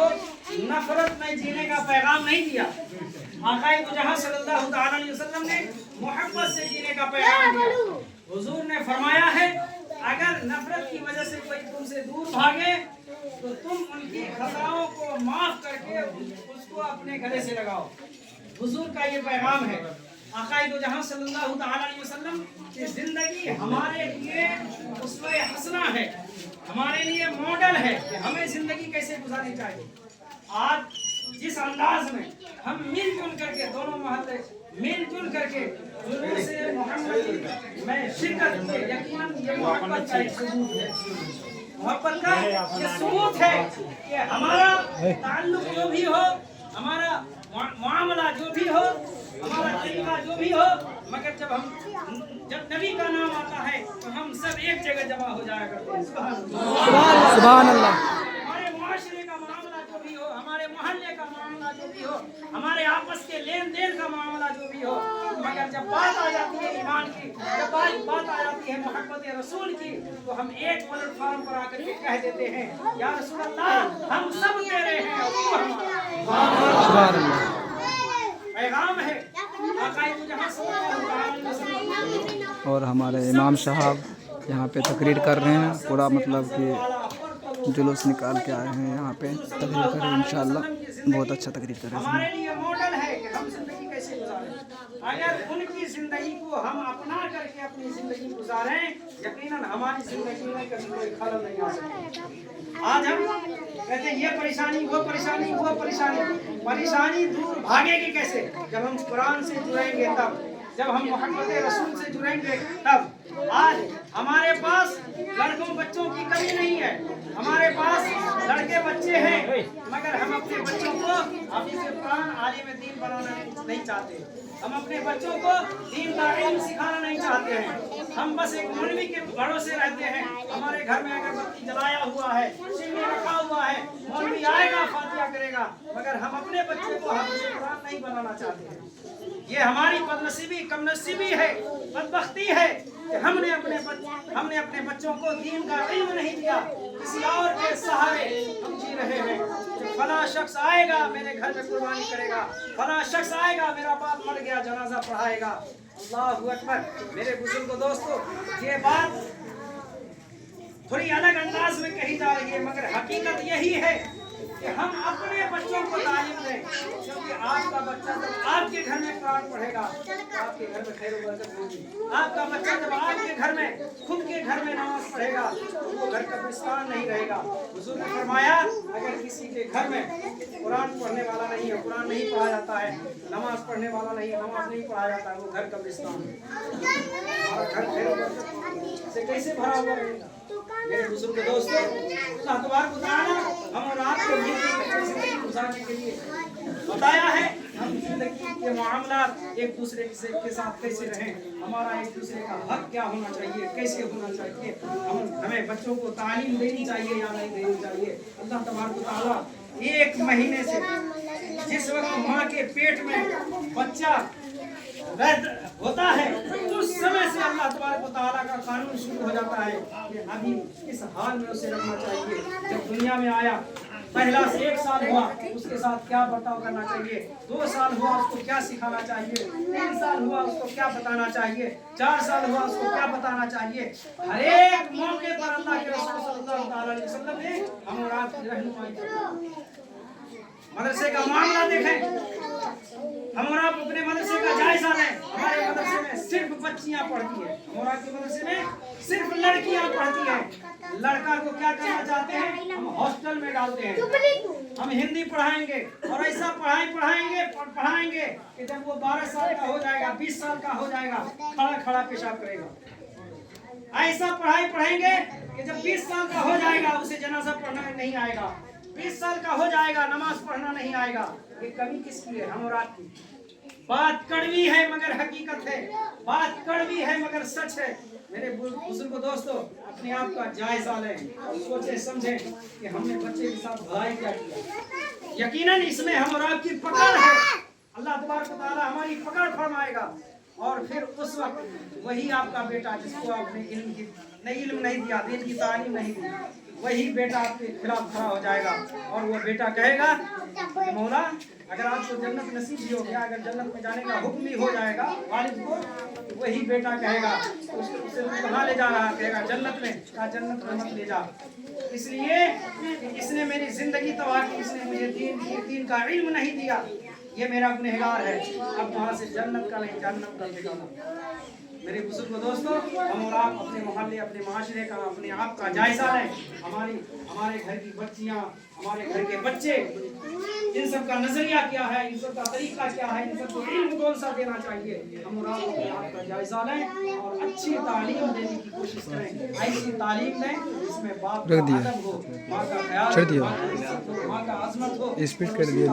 को नफरत में जीने का पैगाम नहीं दिया। आक़ाए दो जहां सल्लल्लाहु तआला अलैहि वसल्लम ने मोहब्बत से जीने का पैगाम दिया। हुजूर ने फरमाया है, अगर नफरत की वजह से कोई तुमसे दूर भागे तो तुम उनकी खताओं को माफ करके उसको अपने गले से लगाओ। हुजूर का ये पैगाम है। आक़ाए दो जहां सल्लल्लाहु तआला अलैहि वसल्लम की जिंदगी हमारे लिए उसवे हसना है, हमारे लिए मॉडल है कि हमें जिंदगी कैसे गुजारनी चाहिए। आज जिस अंदाज में हम मिलजुल करके दोनों मोहल्ले मिलजुल करके जुलूस मोहम्मद में शिरकत किए, यकीनन ये मोहब्बत का एक सबूत है। मोहब्बत का ये सबूत है कि हमारा ताल्लुक जो भी हो, हमारा मामला जो भी हो, हमारा तरीका जो भी हो, मगर जब नबी का नाम आता है तो हम सब एक जगह जमा हो जाया करते हैं। सुभान अल्लाह। हमारे मुआशरे का मामला जो भी हो, हमारे मोहल्ले का मामला जो भी हो, हमारे आपस के लेन देन का मामला जो भी हो, मगर जब बात आ जाती है ईमान की, जब बात आ जाती है मोहब्बत रसूल की, तो हम एक प्लेटफार्म पर आकर के कह देते हैं, या रसूल अल्लाह हम सब तेरे हैं। सुभान अल्लाह। पैगाम है। और हमारे इमाम साहब यहाँ पे तकरीर कर रहे हैं, पूरा मतलब कि जुलूस निकाल के आए हैं यहाँ पे तकरीर कर रहे हैं। इंशाअल्लाह बहुत अच्छा तकरीर कर रहे हैं। हमारे लिए मॉडल है कि हम जिंदगी कैसे गुजारें। अगर उनकी जिंदगी को हम अपना करके अपनी जिंदगी गुजारें, यकीनन हमारी जिंदगी में कभी कोई खलल नहीं आ सकता। आज हम कहते हैं ये परेशानी वो परेशानी वो परेशानी, परेशानी दूर भागेगी कैसे? जब हम कुरान से जुड़ेंगे तब, जब हम मोहब्बत रसूल से जुड़ेंगे तब। आज हमारे पास लड़कों बच्चों की कमी नहीं है, हमारे पास लड़के बच्चे हैं, मगर हम अपने बच्चों को हाफिज़ कुरान आलिम दीन बनाना नहीं चाहते। हम अपने बच्चों को दीन का इल्म सिखाना नहीं चाहते हैं। हम बस एक मौलवी के भरोसे रहते हैं। हमारे घर में अगरबत्ती जलाया हुआ है, सिमनी रखा हुआ है, मौलवी आएगा फातिहा करेगा, मगर हम अपने बच्चे को हाफिज़ कुरान नहीं बनाना चाहते हैं। ये हमारी बदनसीबी कमनसीबी है, बदबख्ती है कि हमने अपने बच्चों को दीन का इल्म नहीं दिया। किसी और के सहारे हम जी रहे हैं। फला शख्स आएगा मेरे घर में कुर्बानी करेगा, फला शख्स आएगा मेरा बाप मर गया जनाजा पढ़ाएगा। अल्लाहु अकबर। मेरे बुजुर्ग दोस्तों, ये बात थोड़ी अलग अंदाज में कही जा रही है, मगर हकीकत यही है कि हम अपने बच्चों को तालीम दें, क्योंकि आपका बच्चा जब आपके घर में कुरान पढ़ेगा तो आपके घर में खैर बरकत होगी। आपका बच्चा जब आपके घर में खुद के घर में नमाज पढ़ेगा तो वो घर कब्रिस्तान नहीं रहेगा। हुजूर ने फरमाया, अगर किसी के घर में कुरान पढ़ने वाला नहीं है, कुरान नहीं पढ़ा जाता है, नमाज पढ़ने वाला नहीं है, नमाज नहीं पढ़ा जाता है, वो घर कब्रिस्तान है। हमारा घर खैर बरकत से कैसे भरा हुआ रहेगा? मेरे बुजुर्ग दोस्तों, अल्लाह तबारक व तआला हम और आपको जिंदगी गुजारने के लिए बताया है। हम जिंदगी के मामलात एक दूसरे के साथ कैसे रहें, हमारा एक दूसरे का हक क्या होना चाहिए, कैसे होना चाहिए, हमें बच्चों को तालीम देनी चाहिए या नहीं देनी चाहिए। अल्लाह तबारक व तआला एक महीने से, जिस वक्त माँ के पेट में बच्चा होता है, उस समय से अल्लाह तबारक व तआला का कानून शुरू हो जाता है कि अभी इस हाल में उसे रखना चाहिए। जब दुनिया में आया, पहला से 1 साल हुआ, उसके साथ क्या बर्ताव करना चाहिए, 2 साल हुआ उसको क्या सिखाना चाहिए, 3 साल हुआ उसको क्या बताना चाहिए, 4 साल हुआ उसको क्या बताना चाहिए। हर एक मौके पर अल्लाह के रसूल सल्लल्लाहु अलैहि वसल्लम ने हम और आपकी रहनुमाई की। मदरसे का मामला देखें, हम और आप अपने मदरसे का जायजा लें। हमारे मदरसे में सिर्फ बच्चियां पढ़ती हैं, हम और आपके मदरसे में सिर्फ लड़कियां पढ़ती हैं। लड़का को क्या करना चाहते हैं, हम हॉस्टल में डालते हैं। हम हिंदी पढ़ाएंगे और ऐसा पढ़ाएंगे कि जब वो 12 साल का हो जाएगा, 20 साल का हो जाएगा, खड़ा खड़ा पेशाब करेगा। ऐसा पढ़ाएंगे कि जब 20 साल का हो जाएगा उसे जनाजा पढ़ना नहीं आएगा, 20 साल का हो जाएगा नमाज पढ़ना नहीं आएगा। ये कमी किसकी है? हम और आपकी। बात कड़वी है मगर हकीकत है, बात कड़वी है मगर सच है। मेरे बुजुर्ग दोस्तों, अपने आप का जायजा लें और सोचें समझें कि हमने बच्चे के साथ भलाई क्या किया। यकीनन इसमें हम और आपकी पकड़ है। अल्लाह तबारक व तआला हमारी पकड़ फरमाएगा और फिर उस वक्त वही आपका बेटा जिसको आपने इल्म नहीं दिया, दीन की तालीम नहीं दी, वही बेटा आपके खिलाफ खड़ा हो जाएगा और वो बेटा कहेगा कि मौला अगर आपको जन्नत नसीब भी हो गया, अगर जन्नत में जाने का हुक्म भी हो जाएगा वालिद को, वही बेटा कहेगा उसे कहाँ ले जा रहा, कहेगा जन्नत में, कहा जन्नत में मत ले जा, इसलिए कि इसने मेरी जिंदगी तबाह की, इसने मुझे दीन का इल्म नहीं दिया, ये मेरा गुनहगार है, अब वहाँ से जन्नत का नहीं जहन्नम का ठिकाना। मेरे बुजुर्ग दोस्तों, हम और आप अपने मोहल्ले, अपने माशरे का, अपने आप का जायजा लें। हमारे घर की बच्चियाँ, हमारे घर के बच्चे, इन सब का नजरिया क्या है, इन सब का तरीका क्या है, इन सब को इल्म कौन सा देना चाहिए। हम और आप अपने आप का जायजा लें और अच्छी तालीम देने की कोशिश करें। ऐसी तालीम दें जिसमें बाप का अदब हो, माँ का ख्याल हो, माँ का इज्जत हो, माँ का अजमत हो, स्पीड कर दिया,